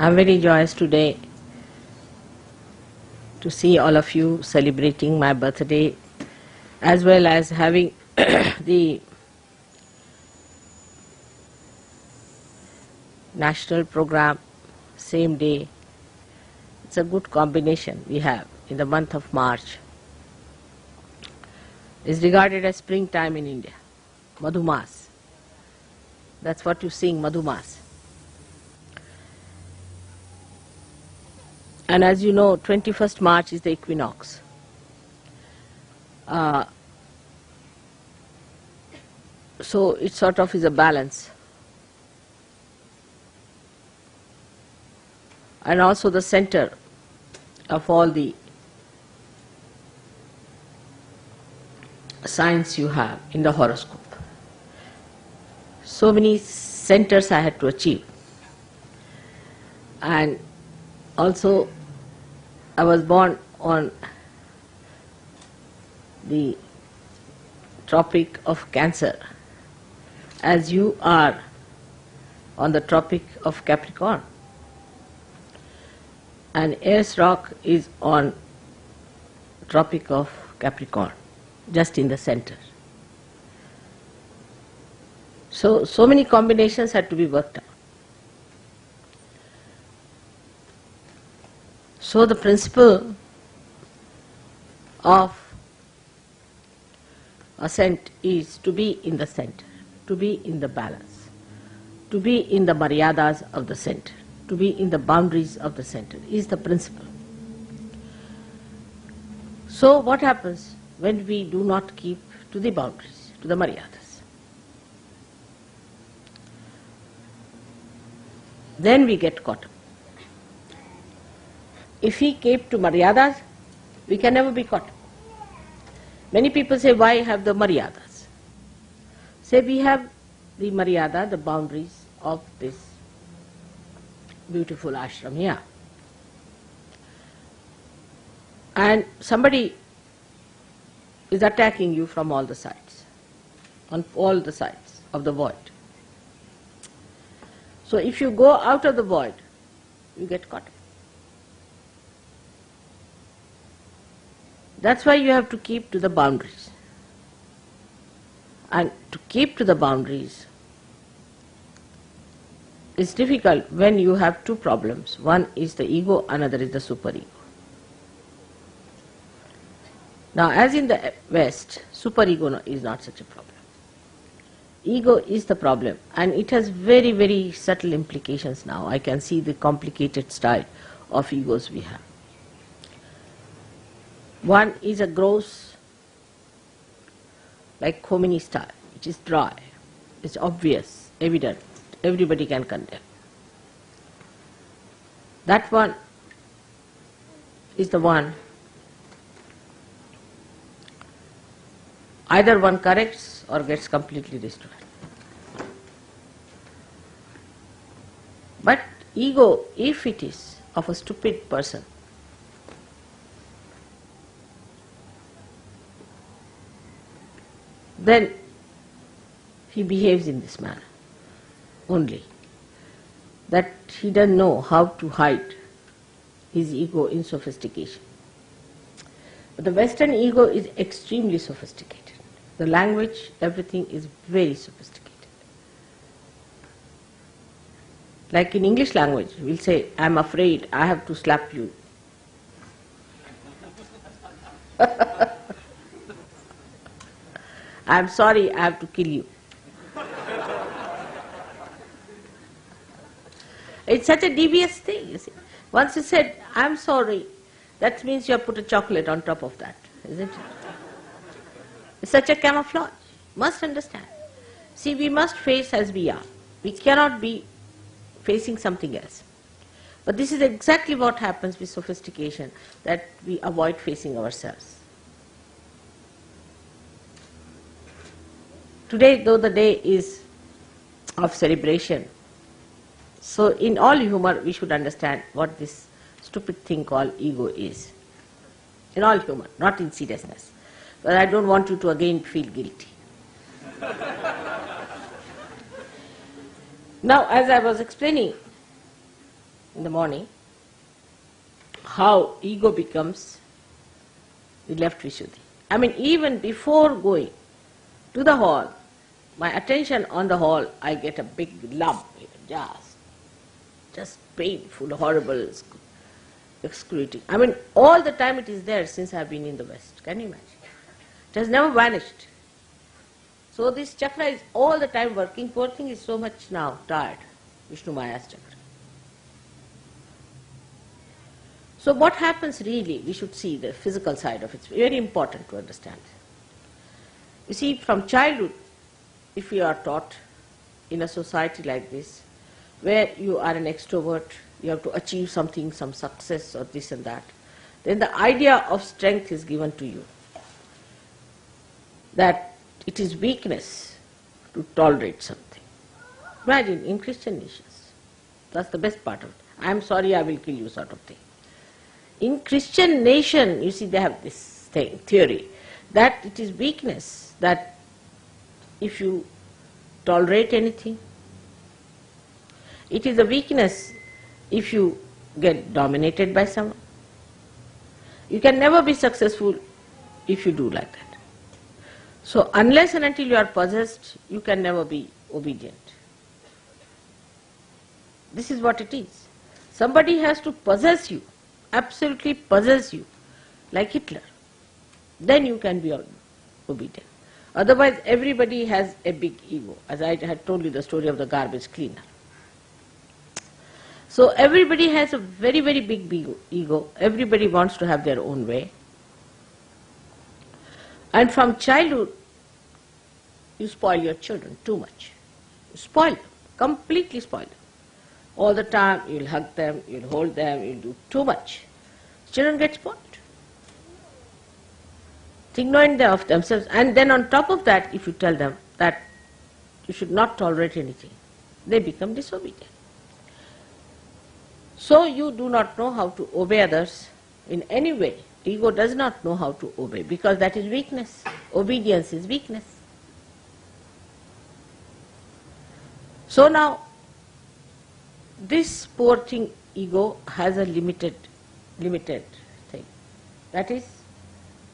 I'm very joyous today to see all of you celebrating my birthday, as well as having the national program same day. It's a good combination we have in the month of March. It's regarded as springtime in India, Madhumas. That's what you sing, Madhumas. And as you know, 21st March is the equinox. So it sort of is a balance. And also the center of all the signs you have in the horoscope. So many centers I had to achieve. And also I was born on the Tropic of Cancer, as you are on the Tropic of Capricorn. And Ayers Rock is on Tropic of Capricorn, just in the center. So many combinations had to be worked out. So the principle of ascent is to be in the center, to be in the balance, to be in the maryadas of the center, to be in the boundaries of the center is the principle. So what happens when we do not keep to the boundaries, to the maryadas? Then we get caught up. If we keep to maryadas, we can never be caught up. Many people say, why have the maryadas? Say, we have the maryada, the boundaries of this beautiful ashram here. And somebody is attacking you from all the sides, on all the sides of the void. So if you go out of the void, you get caught up. That's why you have to keep to the boundaries. And to keep to the boundaries is difficult when you have two problems. One is the ego, another is the superego. Now, as in the West, superego is not such a problem. Ego is the problem, and it has very, very subtle implications now. I can see the complicated style of egos we have. One is a gross, like Khomeini style, which is dry, it's obvious, evident, everybody can condemn. That one is the one, either one corrects or gets completely destroyed. But ego, if it is of a stupid person, then he behaves in this manner only, that he doesn't know how to hide his ego in sophistication. But the Western ego is extremely sophisticated. The language, everything is very sophisticated. Like in English language, we'll say, I'm afraid I have to slap you. I'm sorry, I have to kill you. It's such a devious thing, you see. Once you said, I'm sorry, that means you have put a chocolate on top of that, isn't it? It's such a camouflage. Must understand. See, we must face as we are. We cannot be facing something else. But this is exactly what happens with sophistication, that we avoid facing ourselves. Today, though the day is of celebration, so in all humor we should understand what this stupid thing called ego is. In all humor, not in seriousness. But I don't want you to again feel guilty. Now, as I was explaining, in the morning, how ego becomes the left Vishuddhi. I mean, even before going to the hall, my attention on the hall, I get a big lump, just painful, horrible, excruciating. I mean, all the time it is there since I have been in the West. Can you imagine? It has never vanished. So this chakra is all the time working. Poor thing is so much now tired, Vishnu Maya's chakra. So what happens really, we should see the physical side of it. It's very important to understand. You see, from childhood, if you are taught in a society like this, where you are an extrovert, you have to achieve something, some success or this and that, then the idea of strength is given to you. That it is weakness to tolerate something. Imagine in Christian nations, that's the best part of it. I am sorry, I will kill you sort of thing. In Christian nation, you see, they have this theory that it is weakness, that if you tolerate anything, it is a weakness if you get dominated by someone. You can never be successful if you do like that. So unless and until you are possessed, you can never be obedient. This is what it is. Somebody has to possess you, absolutely possess you, like Hitler. Then you can be obedient. Otherwise, everybody has a big ego, as I had told you the story of the garbage cleaner. So everybody has a very, very big ego. Everybody wants to have their own way. And from childhood, you spoil your children too much. You spoil them, completely spoil them. All the time you'll hug them, you'll hold them, you'll do too much. Children get spoiled. Think knowing of themselves. And then on top of that, if you tell them that you should not tolerate anything, they become disobedient. So you do not know how to obey others in any way. Ego does not know how to obey because that is weakness. Obedience is weakness. So now, this poor thing, ego, has a limited thing. That is,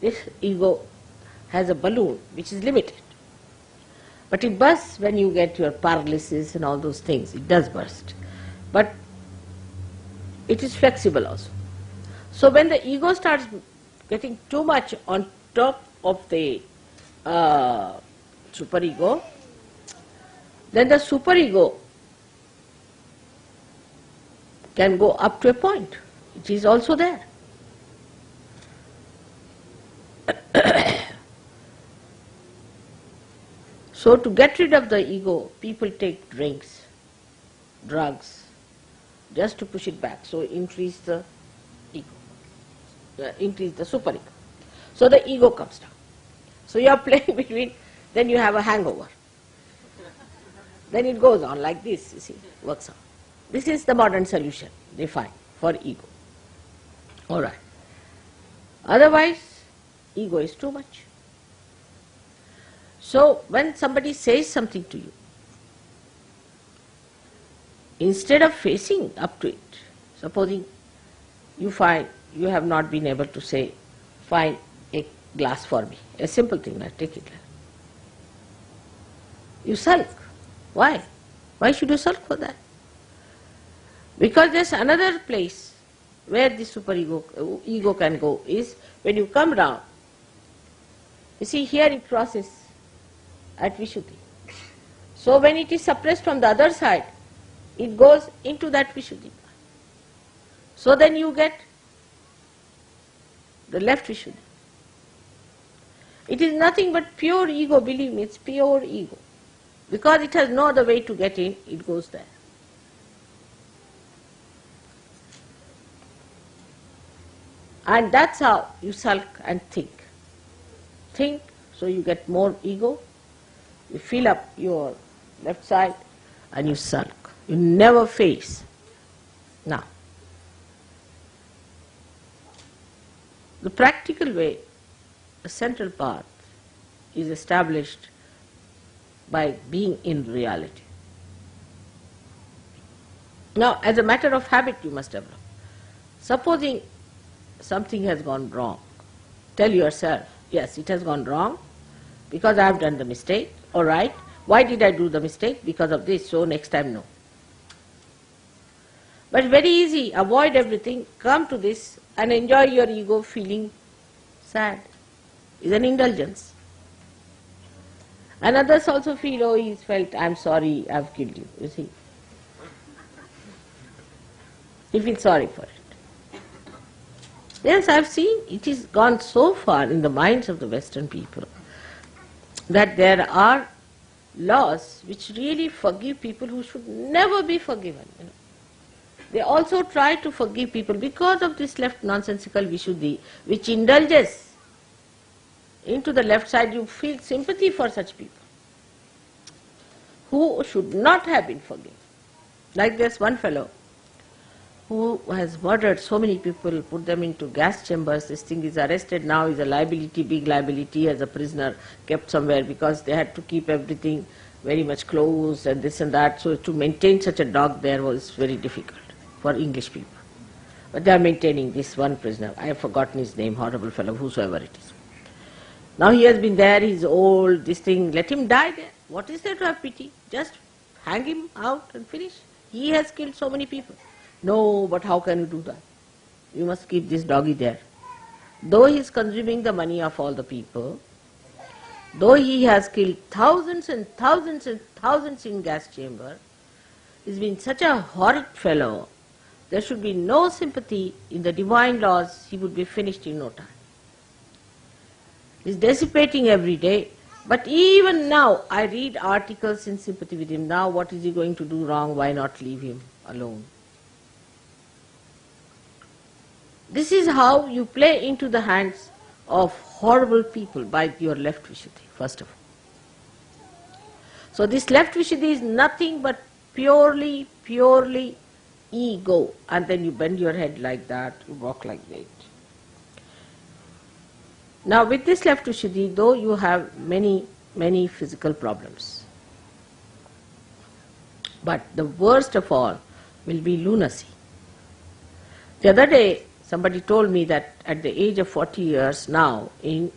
this ego has a balloon which is limited. But it bursts when you get your paralysis and all those things. It does burst. But it is flexible also. So when the ego starts getting too much on top of the superego, then the superego can go up to a point. It is also there. So to get rid of the ego, people take drinks, drugs, just to push it back. So increase the ego, increase the superego. So the ego comes down. So you are playing between, then you have a hangover. Then it goes on like this, you see, works out. This is the modern solution they find for ego. All right. Otherwise, ego is too much. So when somebody says something to you, instead of facing up to it, supposing you find you have not been able to say, find a glass for me, a simple thing, like take it. You sulk. Why? Why should you sulk for that? Because there's another place where the superego, ego can go is when you come down. You see, here it crosses at Vishuddhi. So when it is suppressed from the other side, it goes into that Vishuddhi. So then you get the left Vishuddhi. It is nothing but pure ego, believe me, it's pure ego. Because it has no other way to get in, it goes there. And that's how you sulk and think. Think, so you get more ego, you fill up your left side and you sulk. You never face. Now, the practical way, the central path, is established by being in reality. Now, as a matter of habit, you must develop. Supposing something has gone wrong, tell yourself, yes, it has gone wrong because I have done the mistake. All right. Why did I do the mistake? Because of this. So next time, no. But very easy. Avoid everything. Come to this and enjoy your ego feeling sad. It's an indulgence. And others also feel, oh, he's felt, I'm sorry, I've killed you. You see. You feel sorry for it. Yes, I've seen it is gone so far in the minds of the Western people that there are laws which really forgive people who should never be forgiven. You know. They also try to forgive people because of this left nonsensical Vishuddhi, which indulges into the left side. You feel sympathy for such people who should not have been forgiven. Like this one fellow who has murdered so many people, put them into gas chambers. This thing is arrested now, is a liability, big liability, as a prisoner kept somewhere because they had to keep everything very much closed and this and that. So to maintain such a dog there was very difficult for English people. But they are maintaining this one prisoner. I have forgotten his name, horrible fellow, whosoever it is. Now he has been there, he's old, this thing, let him die there. What is there to have pity? Just hang him out and finish. He has killed so many people. No, but how can you do that? You must keep this doggy there. Though he is consuming the money of all the people, though he has killed thousands and thousands and thousands in gas chamber, he's been such a horrid fellow, there should be no sympathy in the divine laws, he would be finished in no time. He's dissipating every day, but even now I read articles in sympathy with him. Now what is he going to do wrong? Why not leave him alone? This is how you play into the hands of horrible people by your left Vishuddhi, first of all. So this left Vishuddhi is nothing but purely ego. And then you bend your head like that, you walk like that. Now with this left Vishuddhi, though you have many physical problems, but the worst of all will be lunacy. The other day, somebody told me that at the age of 40 years now in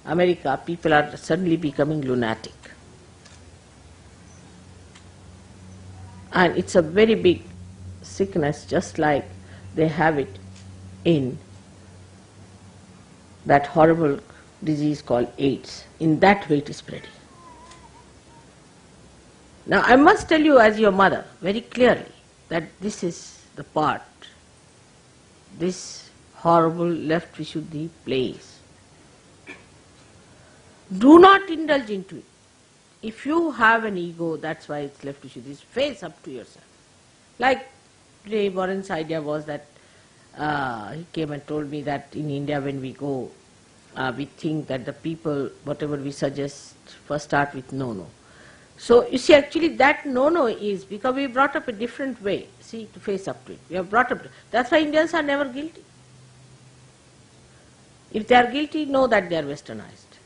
America, people are suddenly becoming lunatic. And it's a very big sickness, just like they have it in that horrible disease called AIDS. In that way it is spreading. Now I must tell you as your mother very clearly that this is the part this horrible left Vishuddhi plays. Do not indulge into it. If you have an ego, that's why it's left Vishuddhi, face up to yourself. Like today Warren's idea was that he came and told me that in India when we go, we think that the people, whatever we suggest, first start with no. So you see, actually that no is because we brought up a different way, see, to face up to it. We have brought up, that's why Indians are never guilty. If they are guilty, know that they are westernized.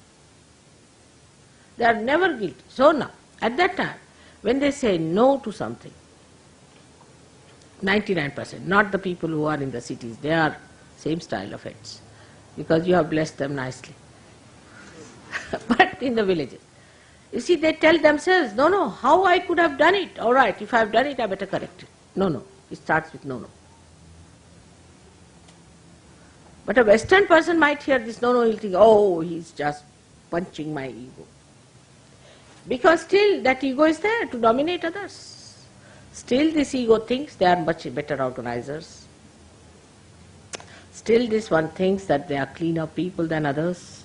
They are never guilty. So now, at that time, when they say no to something, 99%, not the people who are in the cities, they are same style of heads, because you have blessed them nicely. But in the villages, you see, they tell themselves, no, how I could have done it? All right, if I have done it, I better correct it. No, it starts with no. But a Western person might hear this no, he'll think, oh, he's just punching my ego. Because still that ego is there to dominate others. Still this ego thinks they are much better organizers. Still this one thinks that they are cleaner people than others.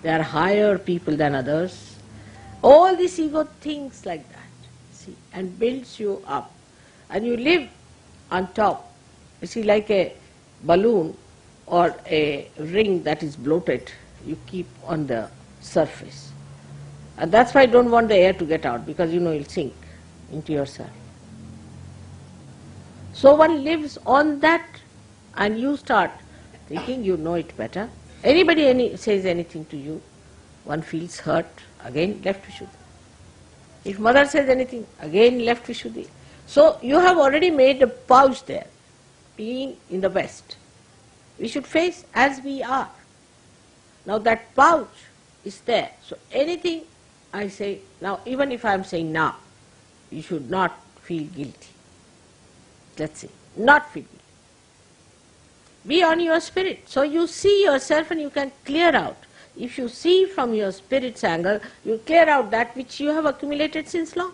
They are higher people than others. All this ego thinks like that, see, and builds you up. And you live on top, you see, like a balloon or a ring that is bloated, you keep on the surface. And that's why I don't want the air to get out, because you'll sink into yourself. So one lives on that, and you start thinking you know it better. Anybody says anything to you, one feels hurt, again left Vishuddhi. If mother says anything, again left Vishuddhi. So you have already made a pouch there, being in the West. We should face as we are. Now that pouch is there. So anything I say, now even if I am saying now, you should not feel guilty. Let's say, not feel guilty. Be on your spirit. So you see yourself and you can clear out. If you see from your spirit's angle, you clear out that which you have accumulated since long.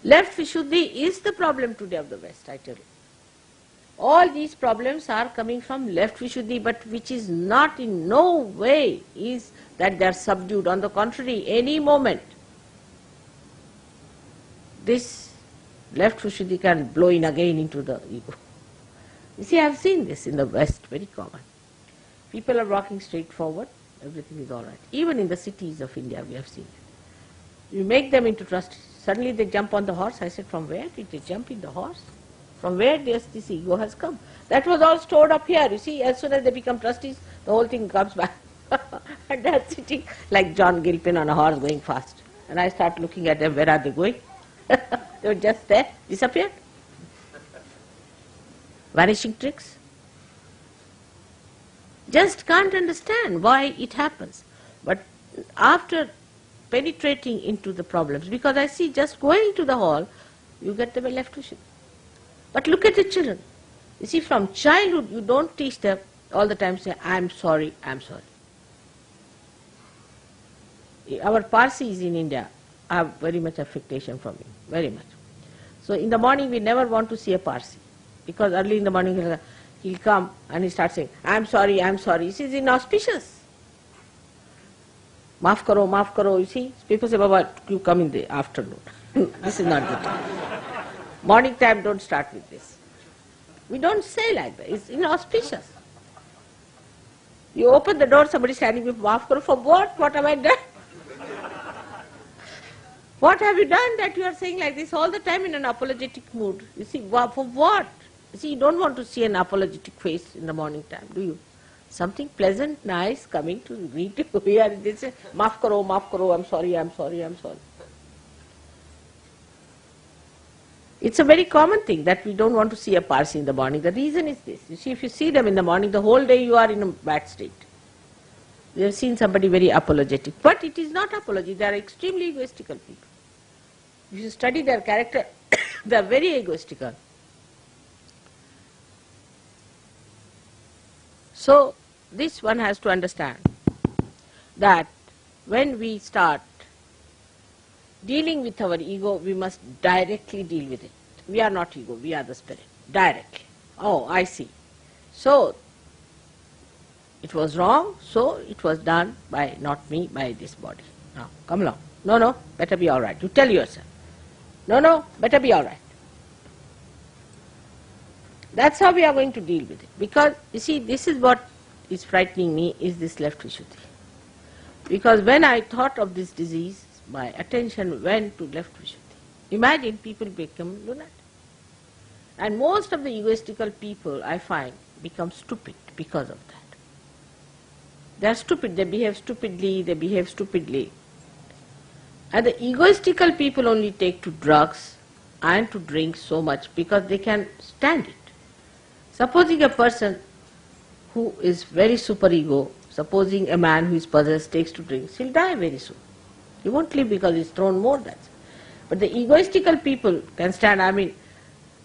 Left Vishuddhi is the problem today of the West, I tell you. All these problems are coming from left Vishuddhi, but which is not in no way is that they are subdued. On the contrary, any moment, this left Vishuddhi can blow in again into the ego. You see, I have seen this in the West, very common. People are walking straight forward, everything is all right. Even in the cities of India, we have seen it. You make them into trustees. Suddenly they jump on the horse. I said, from where did they jump in the horse? From where this ego has come? That was all stored up here. You see, as soon as they become trustees, the whole thing comes back. And they are sitting like John Gilpin on a horse going fast. And I start looking at them, where are they going? They were just there, disappeared. Vanishing tricks. Just can't understand why it happens. But after penetrating into the problems, because I see just going to the hall, you get them a left Vishuddhi. But look at the children. You see, from childhood, you don't teach them all the time say, I'm sorry, I'm sorry. Our Parsis in India have very much affectation from him, very much. So in the morning, we never want to see a Parsi, because early in the morning, he'll come and he starts saying, I'm sorry, I'm sorry. This is inauspicious. Maaf karo, you see. People say, Baba, you come in the afternoon. This is not good. Morning time, don't start with this. We don't say like that. It's inauspicious. You open the door, somebody standing with maaf karo, for what? What have I done? What have you done that you are saying like this all the time in an apologetic mood? You see, for what? You see, you don't want to see an apologetic face in the morning time, do you? Something pleasant, nice, coming to greet you here. They say, maaf karo, I'm sorry, I'm sorry, I'm sorry. It's a very common thing that we don't want to see a Parsi in the morning. The reason is this. You see, if you see them in the morning, the whole day you are in a bad state. We have seen somebody very apologetic. But it is not apology. They are extremely egoistical people. If you study their character, they are very egoistical. So, this one has to understand that when we start dealing with our ego, we must directly deal with it. We are not ego, we are the spirit. Directly. Oh, I see. So, it was wrong, so it was done by not me, by this body. Now, come along. No, better be all right. You tell yourself. No, better be all right. That's how we are going to deal with it. Because, you see, this is what is frightening me, is this left Vishuddhi. Because when I thought of this disease, my attention went to left Vishuddhi. Imagine people become lunatic. And most of the egoistical people, I find, become stupid because of that. They are stupid, they behave stupidly. And the egoistical people only take to drugs and to drink so much because they can stand it. Supposing a person who is very superego, supposing a man who is possessed takes to drinks, he'll die very soon. He won't live because he's thrown more, that's it. But the egoistical people can stand. I mean,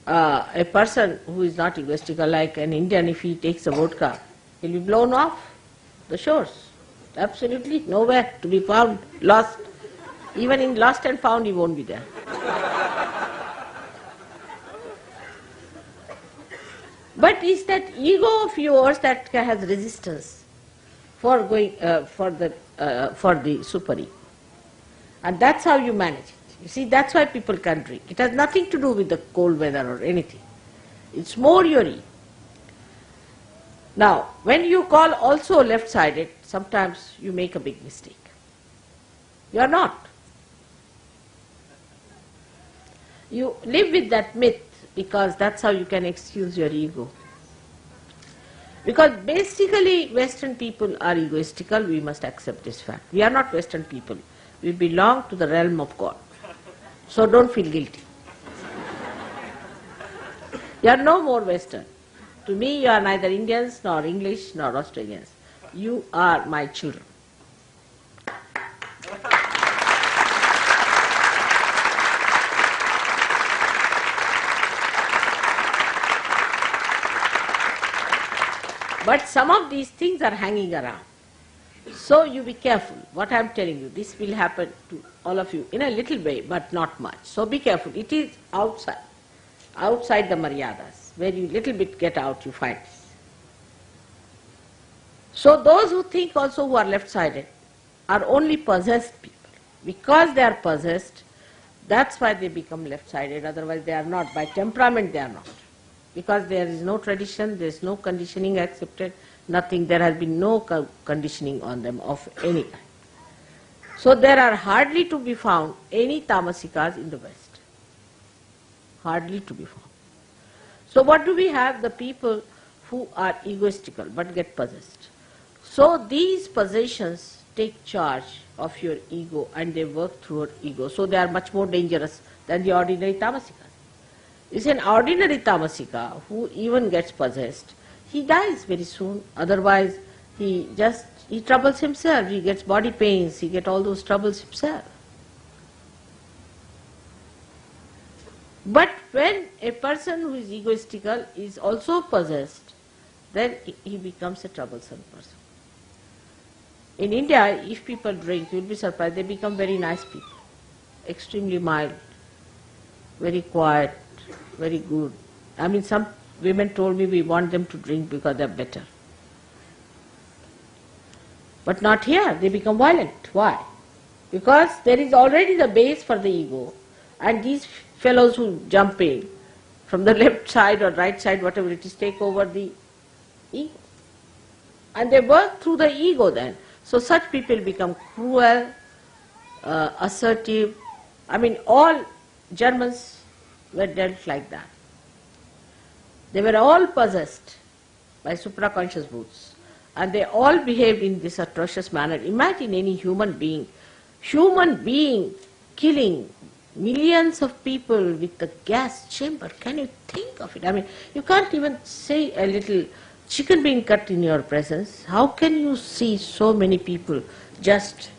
a person who is not egoistical, like an Indian, if he takes a vodka, he'll be blown off the shores. Absolutely nowhere to be found, lost. Even in lost and found, he won't be there. But it's that ego of yours that has resistance for going for the superego. And that's how you manage it. You see, that's why people can drink. It has nothing to do with the cold weather or anything. It's more your ego. Now, when you call also left-sided, sometimes you make a big mistake. You are not. You live with that myth because that's how you can excuse your ego. Because basically Western people are egoistical, we must accept this fact. We are not Western people. We belong to the realm of God. So don't feel guilty. You are no more Western. To me, you are neither Indians, nor English, nor Australians. You are my children. But some of these things are hanging around. So you be careful. What I am telling you, this will happen to all of you in a little way, but not much. So be careful. It is outside the maryadas. Where you little bit get out, you find this. So those who think also who are left-sided are only possessed people. Because they are possessed, that's why they become left-sided. Otherwise they are not. By temperament they are not. Because there is no tradition, there is no conditioning accepted, nothing, there has been no conditioning on them of any kind. So there are hardly to be found any tamasikas in the West. Hardly to be found. So what do we have? The people who are egoistical but get possessed. So these possessions take charge of your ego and they work through your ego. So they are much more dangerous than the ordinary tamasikas. Is an ordinary tamasika who even gets possessed, he dies very soon. Otherwise, he troubles himself. He gets body pains. He gets all those troubles himself. But when a person who is egoistical is also possessed, then he becomes a troublesome person. In India, if people drink, you will be surprised, they become very nice people, extremely mild, very quiet, very good. I mean, some women told me we want them to drink because they are better. But not here, they become violent. Why? Because there is already the base for the ego, and these fellows who jump in from the left side or right side, whatever it is, take over the ego. And they work through the ego then. So such people become cruel, assertive. I mean, all Germans were dealt like that. They were all possessed by supraconscious brutes, and they all behaved in this atrocious manner. Imagine any human being killing millions of people with the gas chamber. Can you think of it? I mean, you can't even say a little chicken being cut in your presence. How can you see so many people just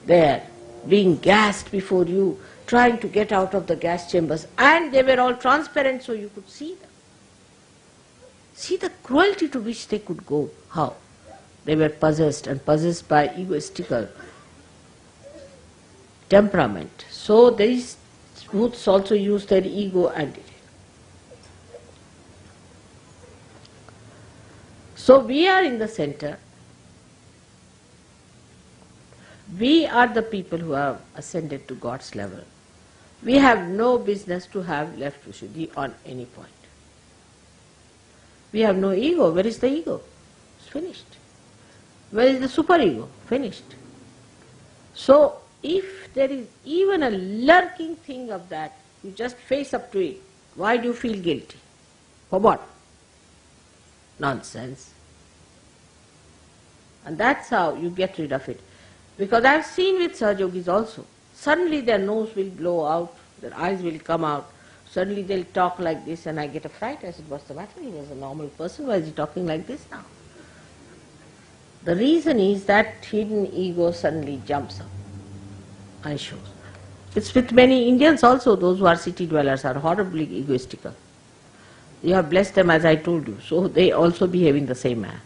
there being gassed before you, trying to get out of the gas chambers, and they were all transparent so you could see them. See the cruelty to which they could go. How? They were possessed, and possessed by egoistical temperament. So these youths also use their ego and did it. So we are in the center. We are the people who have ascended to God's level. We have no business to have left Vishuddhi on any point. We have no ego. Where is the ego? It's finished. Where is the superego? Finished. So if there is even a lurking thing of that, you just face up to it. Why do you feel guilty? For what? Nonsense. And that's how you get rid of it. Because I have seen with Sahajyogis also, suddenly their nose will blow out, their eyes will come out, suddenly they'll talk like this, and I get a fright. I said, what's the matter? He was a normal person, why is he talking like this now? The reason is that hidden ego suddenly jumps up and shows. It's with many Indians also, those who are city dwellers are horribly egoistical. You have blessed them as I told you, so they also behave in the same manner.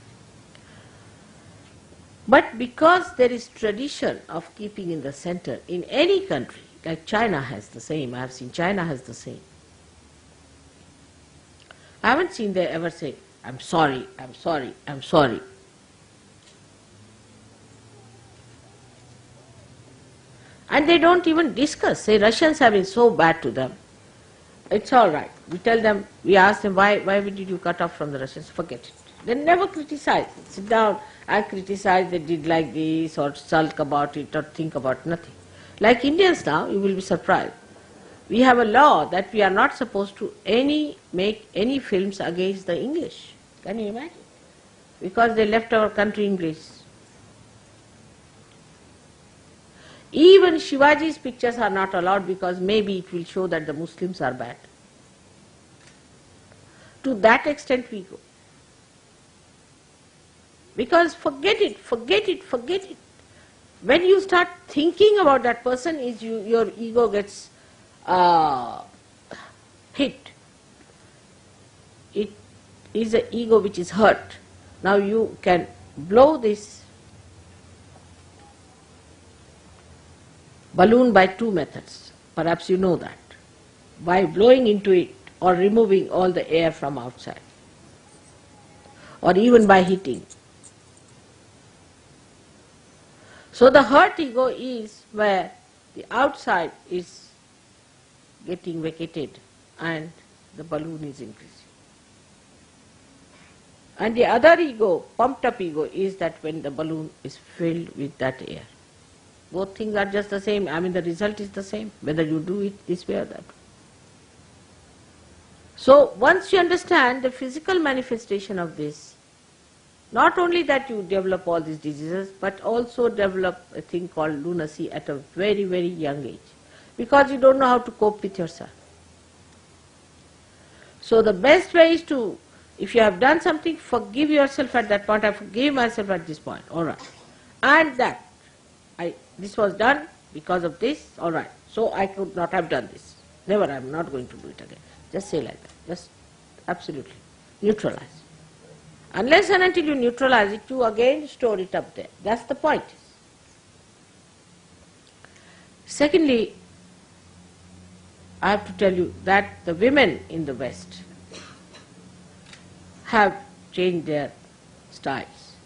But because there is tradition of keeping in the center in any country, like China has the same, I have seen China has the same. I haven't seen they ever say, I'm sorry, I'm sorry, I'm sorry. And they don't even discuss. Say Russians have been so bad to them. It's all right. We tell them, we ask them, why did you cut off from the Russians? Forget it. They never criticize. Sit down and criticize they did like this, or sulk about it, or think about nothing. Like Indians now, you will be surprised. We have a law that we are not supposed to make any films against the English. Can you imagine? Because they left our country English. Even Shivaji's pictures are not allowed because maybe it will show that the Muslims are bad. To that extent we go. Because forget it, forget it, forget it. When you start thinking about that person, your ego gets hit. It is an ego which is hurt. Now you can blow this balloon by two methods. Perhaps you know that. By blowing into it or removing all the air from outside. Or even by heating. So the hurt ego is where the outside is getting vacated and the balloon is increasing. And the other ego, pumped up ego, is that when the balloon is filled with that air. Both things are just the same. I mean, the result is the same, whether you do it this way or that way. So once you understand the physical manifestation of this, not only that you develop all these diseases, but also develop a thing called lunacy at a very, very young age. Because you don't know how to cope with yourself. So the best way is to, if you have done something, forgive yourself at that point. I forgive myself at this point. All right. And that, this was done because of this. All right. So I could not have done this. Never, I am not going to do it again. Just say like that. Just absolutely neutralize. Unless and until you neutralize it, you again store it up there. That's the point. Secondly, I have to tell you that the women in the West have changed their styles,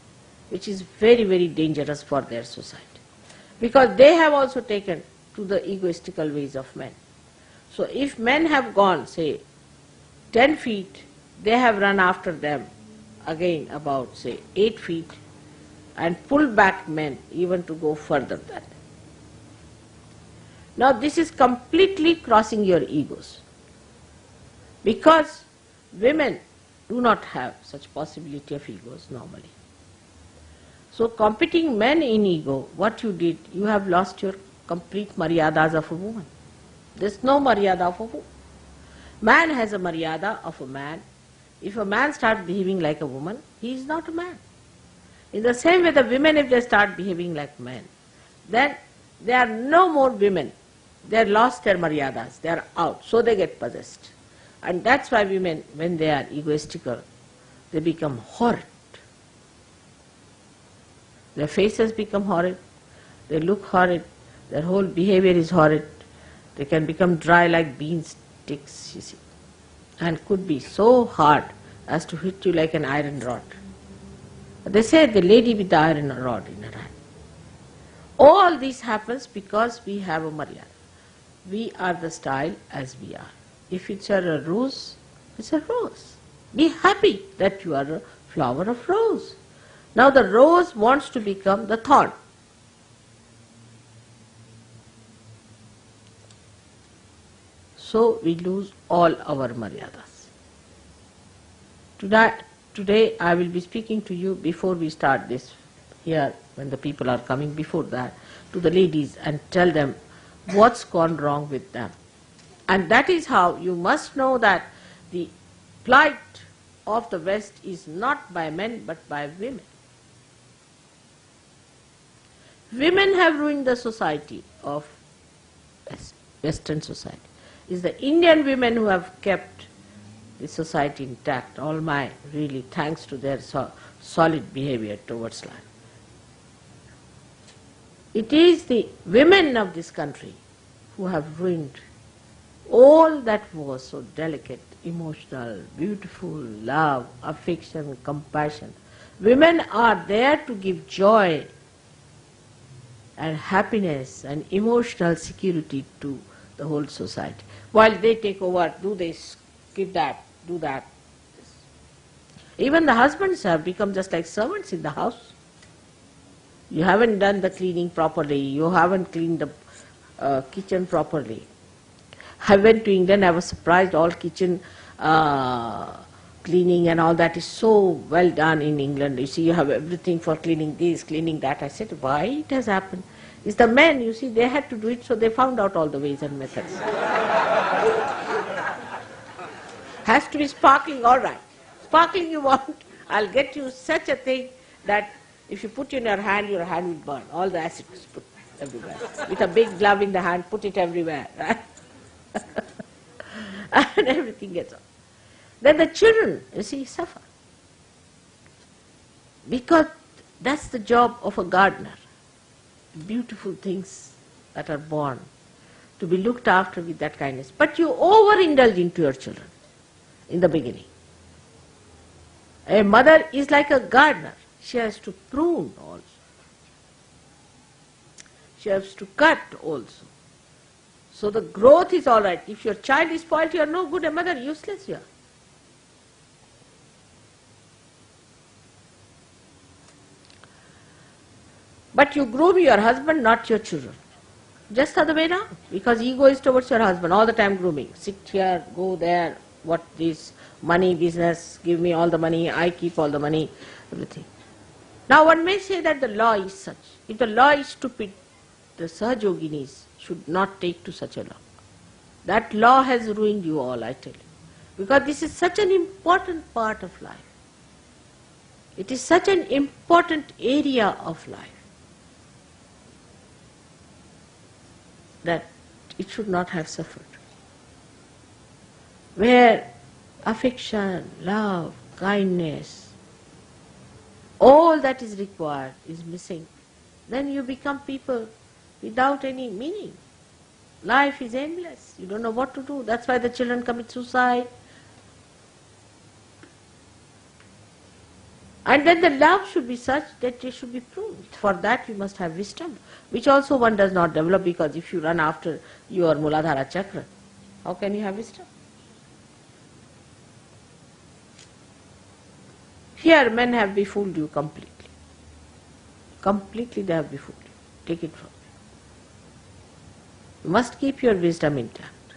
which is very, very dangerous for their society. Because they have also taken to the egoistical ways of men. So if men have gone, say, 10 feet, they have run after them again about, say, 8 feet and pulled back men even to go further than them. Now this is completely crossing your egos. Because women do not have such possibility of egos normally. So competing men in ego, what you did, you have lost your complete maryadas of a woman. There's no maryada of a woman. Man has a maryada of a man. If a man starts behaving like a woman, he is not a man. In the same way, the women, if they start behaving like men, then they are no more women. They have lost their maryadas, they are out, so they get possessed. And that's why women, when they are egoistical, they become horrid. Their faces become horrid, they look horrid, their whole behavior is horrid. They can become dry like bean sticks, you see, and could be so hard as to hit you like an iron rod. They say the lady with the iron rod in her hand. All this happens because we have a maryada. We are the style as we are. If it's a rose, it's a rose. Be happy that you are a flower of rose. Now the rose wants to become the thorn. So we lose all our maryadas. Today I will be speaking to you before we start this here, when the people are coming, before that, to the ladies and tell them what's gone wrong with them. And that is how you must know that the plight of the West is not by men but by women. Women have ruined the society of Western society. It's the Indian women who have kept the society intact. All my really thanks to their solid behavior towards life. It is the women of this country who have ruined all that was so delicate, emotional, beautiful, love, affection, compassion. Women are there to give joy and happiness and emotional security to the whole society. While they take over, do this, give that, do that. Even the husbands have become just like servants in the house. You haven't done the cleaning properly, you haven't cleaned the kitchen properly. I went to England, I was surprised, all kitchen cleaning and all that is so well done in England. You see, you have everything for cleaning this, cleaning that. I said, why it has happened? It's the men, you see, they had to do it, so they found out all the ways and methods. Has to be sparkling, all right. Sparkling you want, I'll get you such a thing that if you put in your hand will burn. All the acid is put everywhere. With a big glove in the hand, put it everywhere. Right? And everything gets on. Then the children, you see, suffer. Because that's the job of a gardener. Beautiful things that are born to be looked after with that kindness. But you overindulge into your children in the beginning. A mother is like a gardener. She has to prune also. She has to cut also. So the growth is all right. If your child is spoiled, you are no good a mother, useless you are. But you groom your husband, not your children. Just the other way around. Because ego is towards your husband, all the time grooming. Sit here, go there, what this, money, business, give me all the money, I keep all the money, everything. Now one may say that the law is such. If the law is stupid, the sahajyoginis should not take to such a law. That law has ruined you all, I tell you. Because this is such an important part of life. It is such an important area of life that it should not have suffered. Where affection, love, kindness, all that is required is missing, then you become people without any meaning. Life is aimless. You don't know what to do. That's why the children commit suicide. And then the love should be such that it should be proved. For that you must have wisdom, which also one does not develop, because if you run after your Muladhara chakra, how can you have wisdom? Here men have befooled you completely. Completely they have befooled you. Take it from me. You must keep your wisdom intact.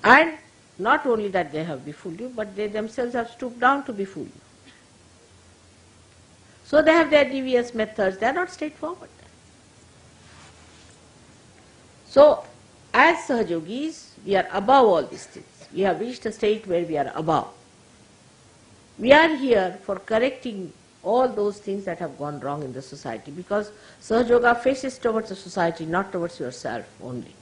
And not only that they have befooled you, but they themselves have stooped down to befool you. So they have their devious methods, they are not straightforward. So, as Sahajyogis, we are above all these things. We have reached a state where we are above. We are here for correcting all those things that have gone wrong in the society, because Sahaja faces towards the society, not towards yourself only.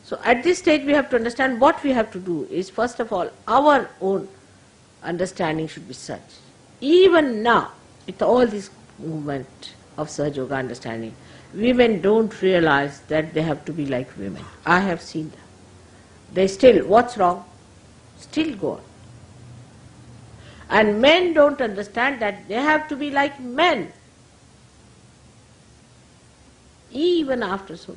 So at this stage we have to understand what we have to do is, first of all, our own understanding should be such. Even now, with all this movement of Sahaja understanding, women don't realize that they have to be like women. I have seen them. They still, what's wrong? Still go on. And men don't understand that they have to be like men. Even after so